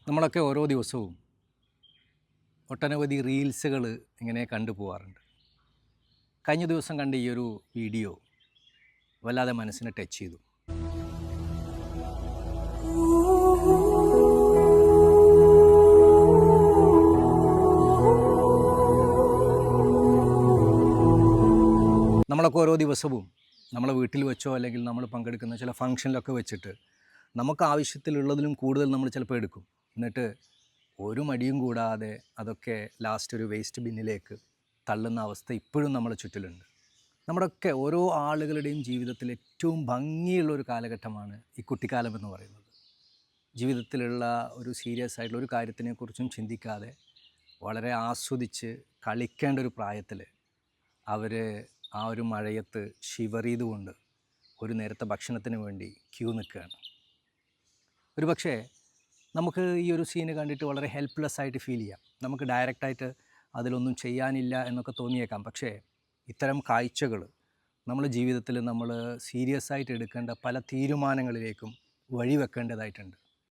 നമ്മളൊക്കെ ഓരോ ദിവസവും ഒട്ടനവധി റീൽസുകൾ ഇങ്ങനെ കണ്ടു പോകാറുണ്ട്. കഴിഞ്ഞ ദിവസം കണ്ട ഈ ഒരു വീഡിയോ വല്ലാതെ മനസ്സിനെ ടച്ച് ചെയ്തു. നമ്മളൊക്കെ ഓരോ ദിവസവും നമ്മളെ വീട്ടിൽ വെച്ചോ അല്ലെങ്കിൽ നമ്മൾ പങ്കെടുക്കുന്ന ചില ഫംഗ്ഷനിലൊക്കെ വെച്ചിട്ട് നമുക്ക് ആവശ്യത്തിലുള്ളതിലും കൂടുതൽ നമ്മൾ ചിലപ്പോൾ എടുക്കും. എന്നിട്ട് ഒരു മടിയും കൂടാതെ അതൊക്കെ ലാസ്റ്റ് ഒരു വേസ്റ്റ് ബിന്നിലേക്ക് തള്ളുന്ന അവസ്ഥ ഇപ്പോഴും നമ്മുടെ ചുറ്റിലുണ്ട്. നമ്മുടെയൊക്കെ ഓരോ ആളുകളുടെയും ജീവിതത്തിൽ ഏറ്റവും ഭംഗിയുള്ളൊരു കാലഘട്ടമാണ് ഈ കുട്ടിക്കാലം എന്ന് പറയുന്നത്. ജീവിതത്തിലുള്ള ഒരു സീരിയസ് ആയിട്ടുള്ള ഒരു കാര്യത്തിനെക്കുറിച്ചും ചിന്തിക്കാതെ വളരെ ആസ്വദിച്ച് കളിക്കേണ്ട ഒരു പ്രായത്തിൽ അവർ ആ ഒരു മഴയത്ത് ഷിവർ ചെയ്തുകൊണ്ട് ഒരു നേരത്തെ ഭക്ഷണത്തിന് വേണ്ടി ക്യൂ നിൽക്കുകയാണ്. ഒരു പക്ഷേ നമുക്ക് ഈ ഒരു സീന് കണ്ടിട്ട് വളരെ ഹെൽപ്ലെസ് ആയിട്ട് ഫീൽ ചെയ്യാം. നമുക്ക് ഡയറക്റ്റായിട്ട് അതിലൊന്നും ചെയ്യാനില്ല എന്നൊക്കെ തോന്നിയേക്കാം. പക്ഷേ ഇത്തരം കാഴ്ചകൾ നമ്മുടെ ജീവിതത്തിൽ നമ്മൾ സീരിയസ് ആയിട്ട് എടുക്കേണ്ട പല തീരുമാനങ്ങളിലേക്കും വഴിവെക്കേണ്ടതായിട്ടുണ്ട്.